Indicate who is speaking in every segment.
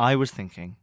Speaker 1: I was thinking.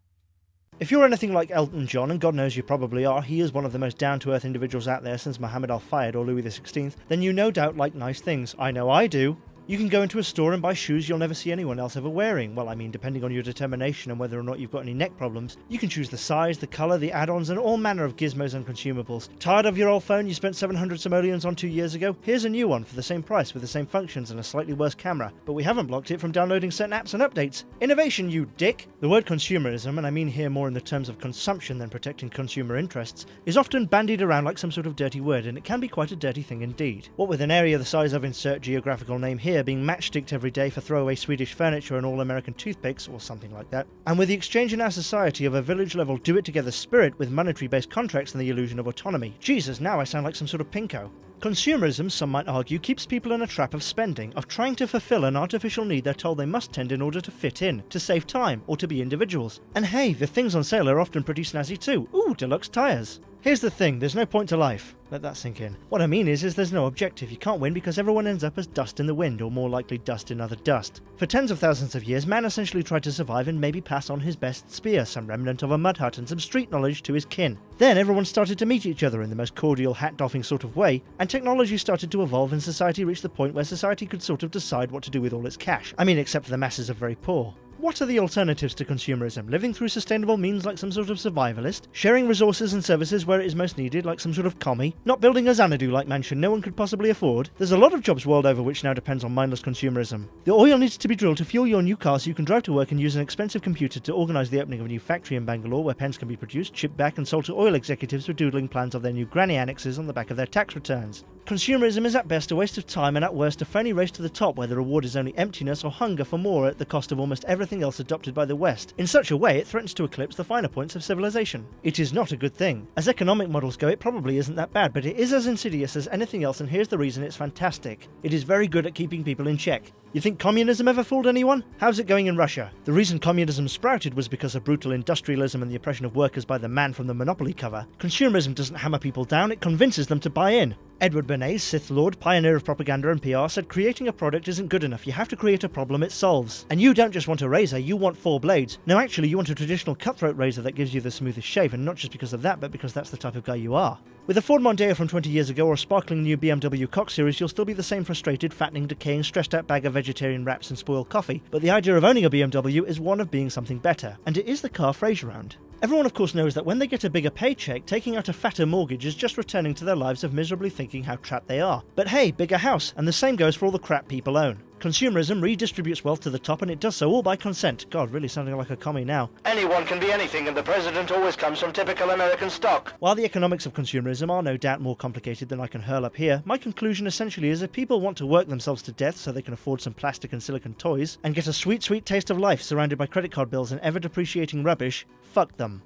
Speaker 2: If you're anything like Elton John, and God knows you probably are, he is one of the most down-to-earth individuals out there since Mohammed Al-fayed or Louis XVI, then you no doubt like nice things. I know I do. You can go into a store and buy shoes you'll never see anyone else ever wearing. Well, I mean, depending on your determination and whether or not you've got any neck problems, you can choose the size, the colour, the add-ons, and all manner of gizmos and consumables. Tired of your old phone you spent 700 simoleons on 2 years ago? Here's a new one for the same price with the same functions and a slightly worse camera, but we haven't blocked it from downloading certain apps and updates. Innovation, you dick! The word consumerism, and I mean here more in the terms of consumption than protecting consumer interests, is often bandied around like some sort of dirty word, and it can be quite a dirty thing indeed. What with an area the size of insert geographical name here being matchsticked every day for throwaway Swedish furniture and all-American toothpicks, or something like that, and with the exchange in our society of a village-level do-it-together spirit with monetary-based contracts and the illusion of autonomy. Jesus, now I sound like some sort of pinko. Consumerism, some might argue, keeps people in a trap of spending, of trying to fulfill an artificial need they're told they must tend in order to fit in, to save time, or to be individuals. And hey, the things on sale are often pretty snazzy too. Ooh, deluxe tyres. Here's the thing, there's no point to life. Let that sink in. What I mean is there's no objective. You can't win because everyone ends up as dust in the wind, or more likely dust in other dust. For tens of thousands of years, man essentially tried to survive and maybe pass on his best spear, some remnant of a mud hut and some street knowledge to his kin. Then everyone started to meet each other in the most cordial hat-doffing sort of way, and technology started to evolve and society reached the point where society could sort of decide what to do with all its cash. I mean, except for the masses of very poor. What are the alternatives to consumerism? Living through sustainable means like some sort of survivalist? Sharing resources and services where it is most needed like some sort of commie? Not building a Xanadu-like mansion no one could possibly afford? There's a lot of jobs world over which now depends on mindless consumerism. The oil needs to be drilled to fuel your new car so you can drive to work and use an expensive computer to organise the opening of a new factory in Bangalore where pens can be produced, shipped back and sold to oil executives for doodling plans of their new granny annexes on the back of their tax returns. Consumerism is at best a waste of time and at worst a phony race to the top where the reward is only emptiness or hunger for more at the cost of almost everything else adopted by the West. In such a way it threatens to eclipse the finer points of civilization. It is not a good thing. As economic models go it probably isn't that bad, but it is as insidious as anything else, and here's the reason it's fantastic. It is very good at keeping people in check. You think communism ever fooled anyone? How's it going in Russia? The reason communism sprouted was because of brutal industrialism and the oppression of workers by the man from the Monopoly cover. Consumerism doesn't hammer people down, it convinces them to buy in. Edward Bernays, Sith Lord, pioneer of propaganda and PR, said creating a product isn't good enough, you have to create a problem it solves. And you don't just want a razor, you want 4 blades. No, actually you want a traditional cutthroat razor that gives you the smoothest shave, and not just because of that, but because that's the type of guy you are. With a Ford Mondeo from 20 years ago or a sparkling new BMW Cox series, you'll still be the same frustrated, fattening, decaying, stressed out bag of vegetarian wraps and spoiled coffee, but the idea of owning a BMW is one of being something better, and it is the car Fraser owned. Everyone of course knows that when they get a bigger paycheck, taking out a fatter mortgage is just returning to their lives of miserably thinking how trapped they are. But hey, bigger house, and the same goes for all the crap people own. Consumerism redistributes wealth to the top, and it does so all by consent. God, really sounding like a commie now. Anyone can be anything, and the president always comes from typical American stock. While the economics of consumerism are no doubt more complicated than I can hurl up here, my conclusion essentially is if people want to work themselves to death so they can afford some plastic and silicon toys, and get a sweet, sweet taste of life surrounded by credit card bills and ever-depreciating rubbish, fuck them.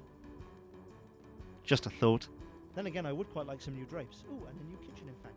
Speaker 2: Just a thought. Then again, I would quite like some new drapes. Ooh, and a new kitchen in fact.